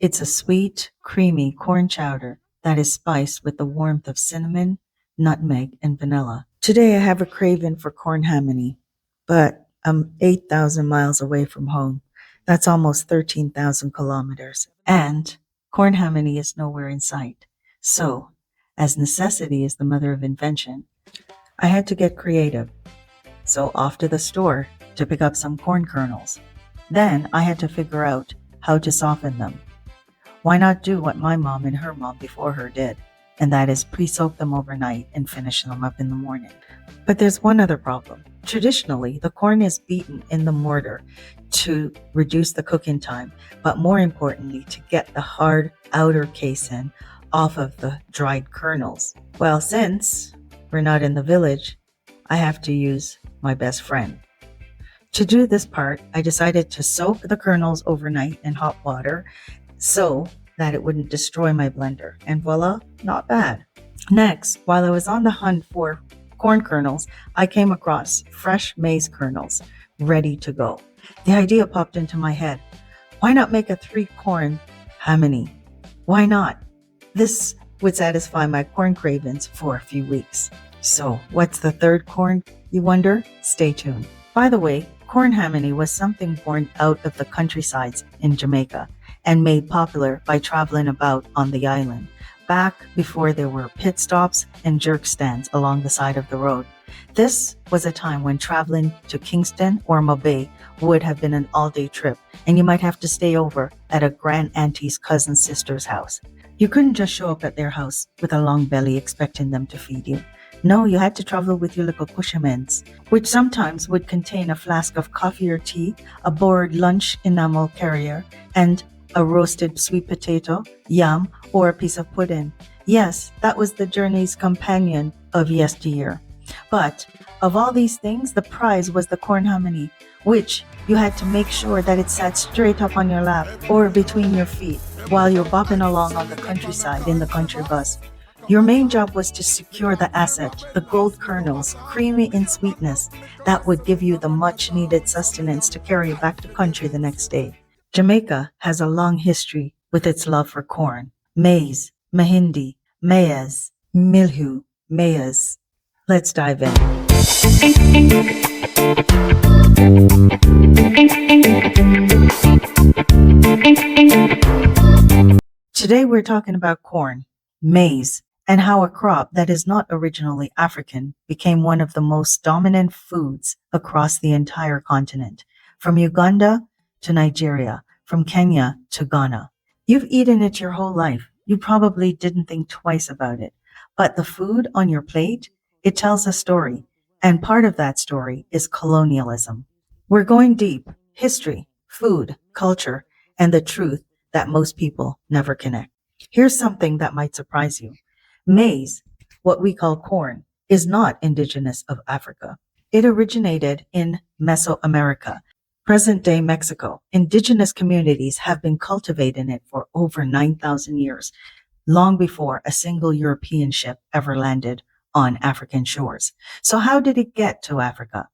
It's a sweet, creamy corn chowder that is spiced with the warmth of cinnamon, nutmeg, and vanilla. Today I have a craving for corn hominy, but I'm 8,000 miles away from home. That's almost 13,000 kilometers. And corn hominy is nowhere in sight. So, as necessity is the mother of invention, I had to get creative. So off to the store to pick up some corn kernels. Then I had to figure out how to soften them. Why not do what my mom and her mom before her did? And that is pre-soak them overnight and finish them up in the morning. But there's one other problem. Traditionally, the corn is beaten in the mortar to reduce the cooking time, but more importantly, to get the hard outer casing off of the dried kernels. Well, since we're not in the village, I have to use my best friend. To do this part, I decided to soak the kernels overnight in hot water so that it wouldn't destroy my blender. And voila, not bad. Next, while I was on the hunt for corn kernels, I came across fresh maize kernels ready to go. The idea popped into my head. Why not make a 3-corn hominy? Why not? This would satisfy my corn cravings for a few weeks. So, what's the third corn, you wonder? Stay tuned. By the way, corn hominy was something born out of the countrysides in Jamaica and made popular by traveling about on the island, back before there were pit stops and jerk stands along the side of the road. This was a time when traveling to Kingston or Mobay would have been an all-day trip, and you might have to stay over at a grand auntie's cousin's sister's house. You couldn't just show up at their house with a long belly expecting them to feed you. No, you had to travel with your little cushionments, which sometimes would contain a flask of coffee or tea, a borrowed lunch enamel carrier, and a roasted sweet potato, yam, or a piece of pudding. Yes, that was the journey's companion of yesteryear. But of all these things, the prize was the corn hominy, which you had to make sure that it sat straight up on your lap or between your feet while you're bopping along on the countryside in the country bus. Your main job was to secure the asset, the gold kernels, creamy in sweetness, that would give you the much needed sustenance to carry you back to country the next day. Jamaica has a long history with its love for corn, maize, mahindi, maize, milhu, maize. Let's dive in. Today we're talking about corn, maize, and how a crop that is not originally African became one of the most dominant foods across the entire continent, from Uganda to Nigeria, from Kenya to Ghana. You've eaten it your whole life. You probably didn't think twice about it. But the food on your plate, it tells a story. And part of that story is colonialism. We're going deep. History, food, culture, and the truth that most people never connect. Here's something that might surprise you. Maize, what we call corn, is not indigenous of Africa. It originated in Mesoamerica, present-day Mexico. Indigenous communities have been cultivating it for over 9,000 years, long before a single European ship ever landed on African shores. So how did it get to Africa?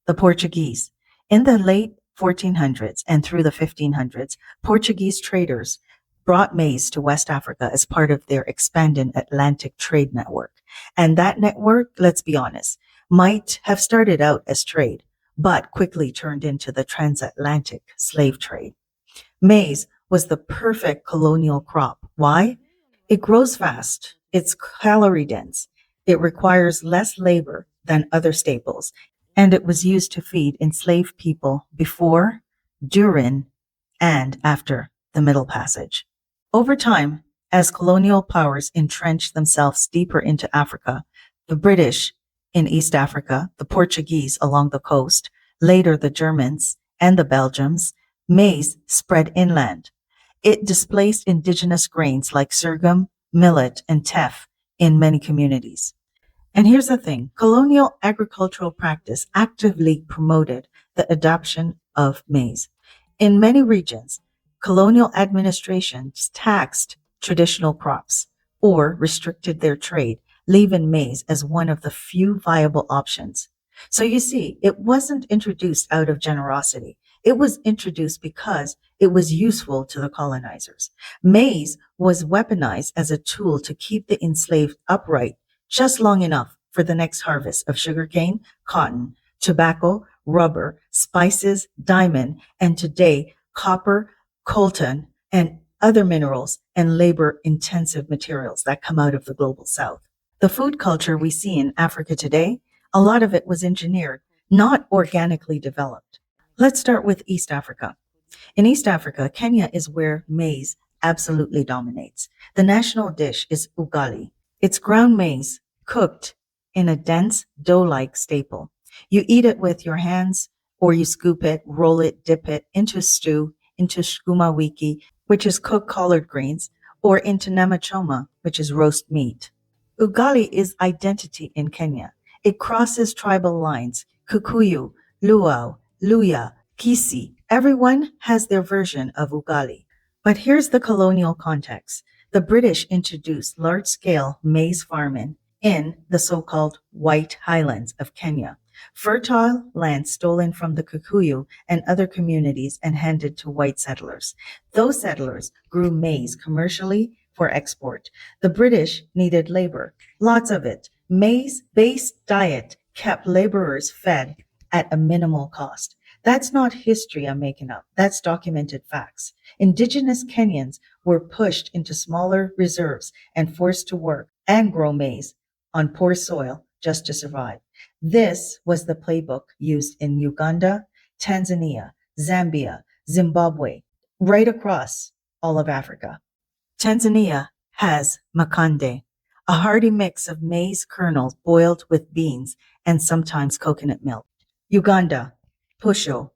The Portuguese. In the late 1400s and through the 1500s, Portuguese traders brought maize to West Africa as part of their expanding Atlantic trade network. And that network, let's be honest, might have started out as trade, but quickly turned into the transatlantic slave trade. Maize was the perfect colonial crop. Why? It grows fast, it's calorie dense, it requires less labor than other staples, and it was used to feed enslaved people before, during, and after the Middle Passage. Over time, as colonial powers entrenched themselves deeper into Africa, the British in East Africa, the Portuguese along the coast, later the Germans and the Belgians, maize spread inland. It displaced indigenous grains like sorghum, millet, and teff in many communities. And here's the thing, colonial agricultural practice actively promoted the adoption of maize. In many regions, colonial administrations taxed traditional crops or restricted their trade, leaving maize as one of the few viable options. So you see, it wasn't introduced out of generosity. It was introduced because it was useful to the colonizers. Maize was weaponized as a tool to keep the enslaved upright just long enough for the next harvest of sugarcane, cotton, tobacco, rubber, spices, diamond, and today copper, coltan, and other minerals and labor intensive materials that come out of the global south. The food culture we see in Africa today, a lot of it was engineered, not organically developed. Let's start with East Africa. In East Africa, Kenya is where maize absolutely dominates. The national dish is ugali. It's ground maize cooked in a dense dough-like staple. You eat it with your hands or you scoop it, roll it, dip it into stew, into skuma wiki, which is cooked collard greens, or into nyama choma, which is roast meat. Ugali is identity in Kenya. It crosses tribal lines. Kikuyu, Luo, Luya, Kisi. Everyone has their version of ugali. But here's the colonial context. The British introduced large-scale maize farming in the so-called White Highlands of Kenya, fertile land stolen from the Kikuyu and other communities and handed to white settlers. Those settlers grew maize commercially for export. The British needed labor, lots of it. Maize-based diet kept laborers fed at a minimal cost. That's not history I'm making up. That's documented facts. Indigenous Kenyans were pushed into smaller reserves and forced to work and grow maize on poor soil just to survive. This was the playbook used in Uganda, Tanzania, Zambia, Zimbabwe, right across all of Africa. Tanzania has makande, a hearty mix of maize kernels boiled with beans and sometimes coconut milk. Uganda, pusho.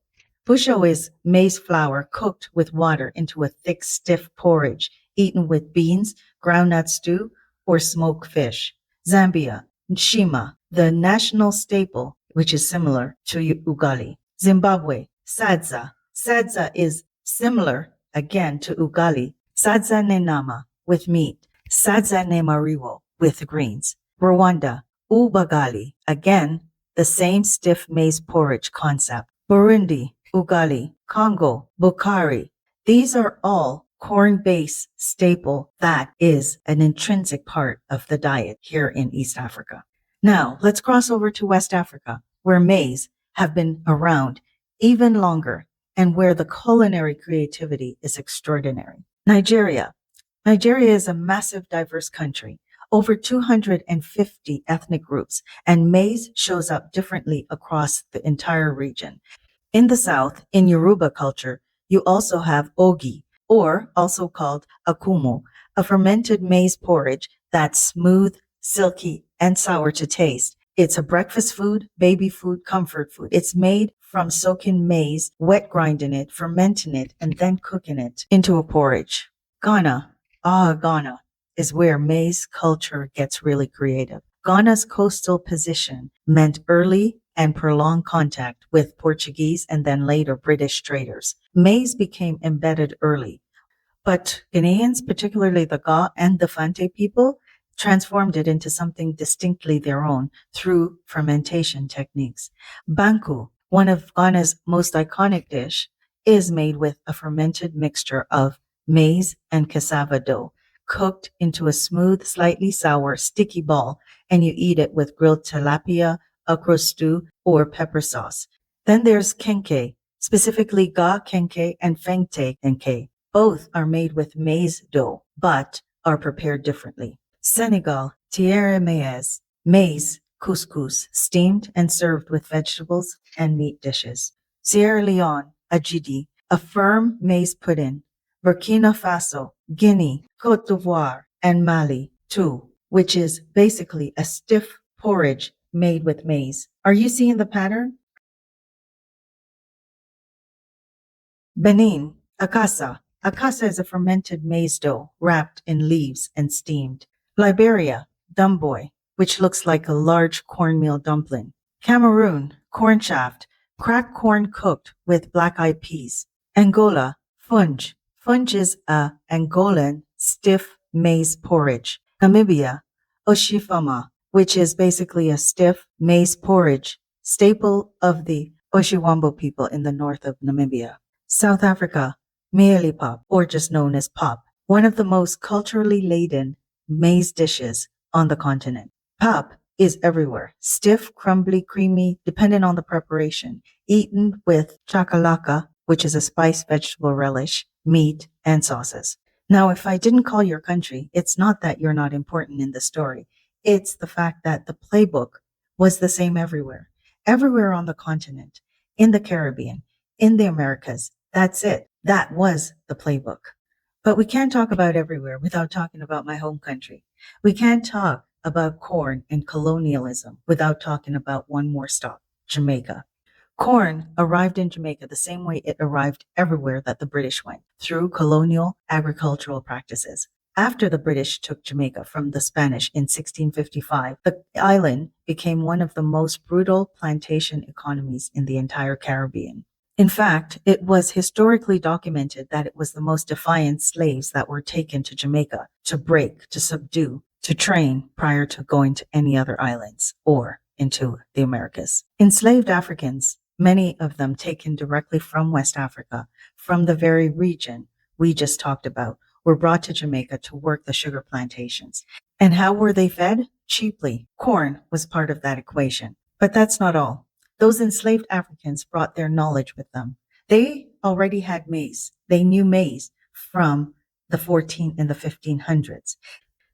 Pusho is maize flour cooked with water into a thick, stiff porridge, eaten with beans, groundnut stew, or smoked fish. Zambia, nshima, the national staple, which is similar to ugali. Zimbabwe, sadza. Sadza is similar, again, to ugali. Sadza ne nama, with meat. Sadza ne mariwo, with greens. Rwanda, ubagali, again, the same stiff maize porridge concept. Burundi, ugali. Congo, bukari. These are all corn-based staple that is an intrinsic part of the diet here in East Africa. Now, let's cross over to West Africa, where maize have been around even longer and where the culinary creativity is extraordinary. Nigeria. Nigeria is a massive, diverse country, over 250 ethnic groups, and maize shows up differently across the entire region. In the south, in Yoruba culture, you also have ogi, or also called akumu, a fermented maize porridge that's smooth, silky, and sour to taste. It's a breakfast food, baby food, comfort food. It's made from soaking maize, wet grinding it, fermenting it, and then cooking it into a porridge. Ghana is where maize culture gets really creative. Ghana's coastal position meant early and prolonged contact with Portuguese and then later British traders. Maize became embedded early, but Ghanaians, particularly the Ga and the Fante people, transformed it into something distinctly their own through fermentation techniques. Banku, one of Ghana's most iconic dish, is made with a fermented mixture of maize and cassava dough, cooked into a smooth, slightly sour, sticky ball, and you eat it with grilled tilapia, okra stew, or pepper sauce. Then there's kenke, specifically ga kenke and fengte kenke. Both are made with maize dough, but are prepared differently. Senegal, tiere maize, couscous, steamed and served with vegetables and meat dishes. Sierra Leone, ajidi, a firm maize pudding. Burkina Faso, Guinea, Cote d'Ivoire, and Mali, too, which is basically a stiff porridge made with maize. Are you seeing the pattern? Benin, akasa. Akasa is a fermented maize dough wrapped in leaves and steamed. Liberia, dumboy, which looks like a large cornmeal dumpling. Cameroon, corn shaft, cracked corn cooked with black-eyed peas. Angola, funge. Funge is a Angolan stiff maize porridge. Namibia, oshifama, which is basically a stiff maize porridge, staple of the Oshiwambo people in the north of Namibia. South Africa, mealie pop, or just known as pop, one of the most culturally laden maize dishes on the continent. Pap is everywhere. Stiff, crumbly, creamy, dependent on the preparation. Eaten with chakalaka, which is a spiced vegetable relish, meat, and sauces. Now, if I didn't call your country, it's not that you're not important in the story. It's the fact that the playbook was the same everywhere. Everywhere on the continent, in the Caribbean, in the Americas. That's it. That was the playbook. But we can't talk about everywhere without talking about my home country. We can't talk about corn and colonialism without talking about one more stop, Jamaica. Corn arrived in Jamaica the same way it arrived everywhere that the British went, through colonial agricultural practices. After the British took Jamaica from the Spanish in 1655, the island became one of the most brutal plantation economies in the entire Caribbean. In fact, it was historically documented that it was the most defiant slaves that were taken to Jamaica to break, to subdue, to train prior to going to any other islands or into the Americas. Enslaved Africans, many of them taken directly from West Africa, from the very region we just talked about, were brought to Jamaica to work the sugar plantations. And how were they fed? Cheaply. Corn was part of that equation. But that's not all. Those enslaved Africans brought their knowledge with them. They already had maize. They knew maize from the 14 and the 1500s.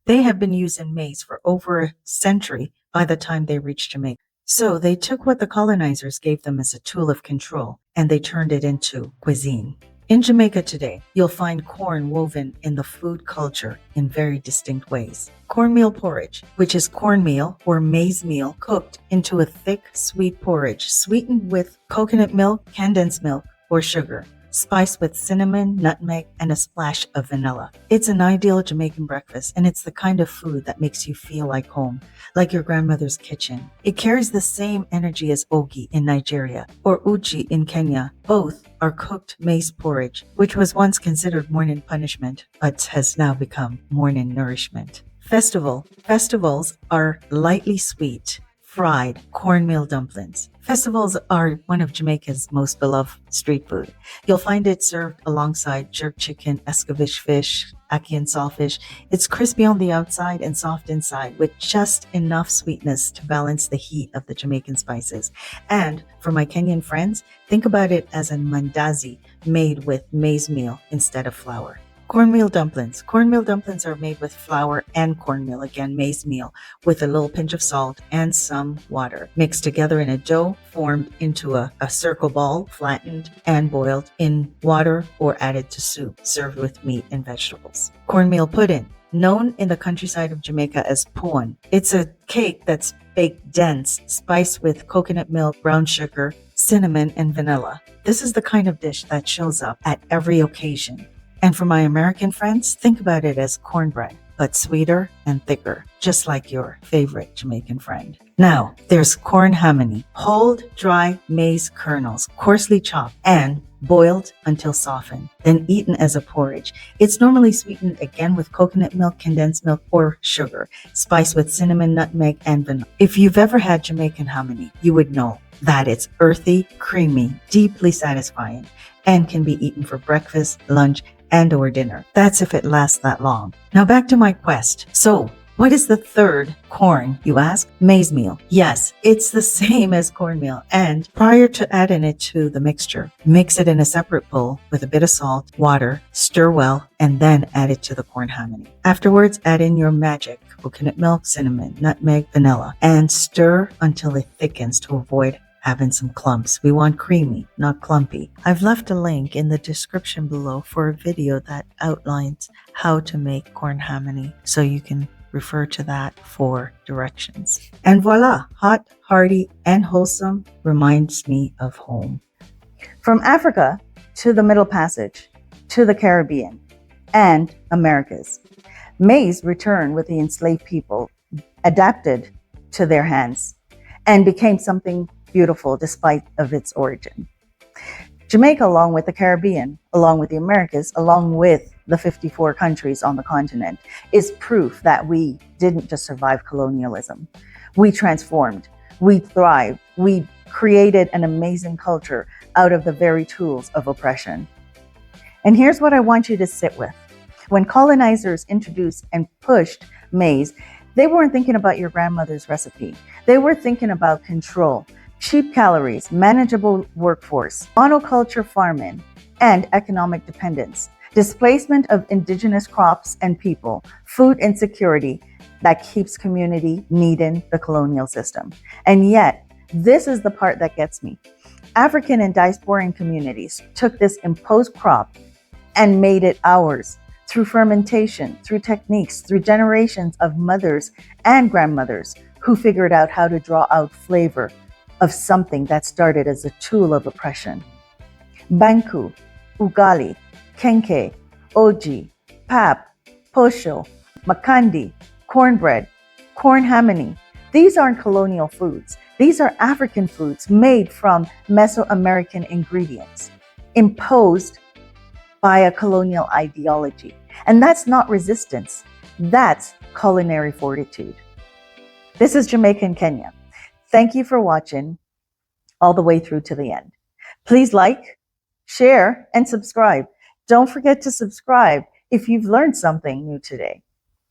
They had been using maize for over a century by the time they reached Jamaica. So they took what the colonizers gave them as a tool of control and they turned it into cuisine. In Jamaica today, you'll find corn woven in the food culture in very distinct ways. Cornmeal porridge, which is cornmeal or maize meal cooked into a thick, sweet porridge, sweetened with coconut milk, condensed milk, or sugar, spiced with cinnamon, nutmeg, and a splash of vanilla. It's an ideal Jamaican breakfast, and it's the kind of food that makes you feel like home, like your grandmother's kitchen. It carries the same energy as ogi in Nigeria or uji in Kenya. Both are cooked maize porridge, which was once considered morning punishment, but has now become morning nourishment. Festivals are lightly sweet, fried cornmeal dumplings. Festivals are one of Jamaica's most beloved street food. You'll find it served alongside jerk chicken, escabeche fish, ackee and saltfish. It's crispy on the outside and soft inside with just enough sweetness to balance the heat of the Jamaican spices. And for my Kenyan friends, think about it as a mandazi made with maize meal instead of flour. Cornmeal dumplings. Cornmeal dumplings are made with flour and cornmeal, again, maize meal, with a little pinch of salt and some water. Mixed together in a dough formed into a circle ball, flattened and boiled in water or added to soup, served with meat and vegetables. Cornmeal pudding. Known in the countryside of Jamaica as puan. It's a cake that's baked dense, spiced with coconut milk, brown sugar, cinnamon, and vanilla. This is the kind of dish that shows up at every occasion. And for my American friends, think about it as cornbread, but sweeter and thicker, just like your favorite Jamaican friend. Now, there's corn hominy, whole, dry maize kernels, coarsely chopped and boiled until softened, then eaten as a porridge. It's normally sweetened again with coconut milk, condensed milk, or sugar, spiced with cinnamon, nutmeg, and vanilla. If you've ever had Jamaican hominy, you would know that it's earthy, creamy, deeply satisfying, and can be eaten for breakfast, lunch, and or dinner. That's if it lasts that long. Now back to my quest. So, what is the third corn, you ask? Maize meal. Yes, it's the same as cornmeal. And prior to adding it to the mixture, mix it in a separate bowl with a bit of salt, water, stir well, and then add it to the corn hominy. Afterwards, add in your magic, coconut milk, cinnamon, nutmeg, vanilla, and stir until it thickens to avoid having some clumps. We want creamy, not clumpy. I've left a link in the description below for a video that outlines how to make corn hominy, so you can refer to that for directions. And voila, hot, hearty, and wholesome, reminds me of home. From Africa to the Middle Passage, to the Caribbean, and Americas, maize returned with the enslaved people, adapted to their hands, and became something beautiful despite of its origin. Jamaica, along with the Caribbean, along with the Americas, along with the 54 countries on the continent, is proof that we didn't just survive colonialism. We transformed, we thrived, we created an amazing culture out of the very tools of oppression. And here's what I want you to sit with. When colonizers introduced and pushed maize, they weren't thinking about your grandmother's recipe. They were thinking about control, cheap calories, manageable workforce, monoculture farming, and economic dependence, displacement of indigenous crops and people, food insecurity that keeps community needing the colonial system. And yet, this is the part that gets me. African and diasporan communities took this imposed crop and made it ours through fermentation, through techniques, through generations of mothers and grandmothers who figured out how to draw out flavor of something that started as a tool of oppression. Banku, ugali, kenke, oji, pap, posho, makandi, cornbread, corn hamony. These aren't colonial foods. These are African foods made from Mesoamerican ingredients, imposed by a colonial ideology. And that's not resistance. That's culinary fortitude. This is Jamaican Kenya. Thank you for watching all the way through to the end. Please like, share, and subscribe. Don't forget to subscribe if you've learned something new today.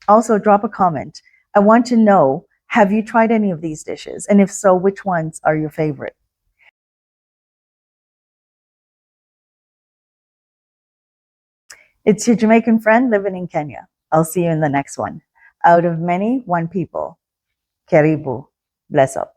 Also, drop a comment. I want to know, have you tried any of these dishes? And if so, which ones are your favorite? It's your Jamaican friend living in Kenya. I'll see you in the next one. Out of many, one people. Karibu. Bless up.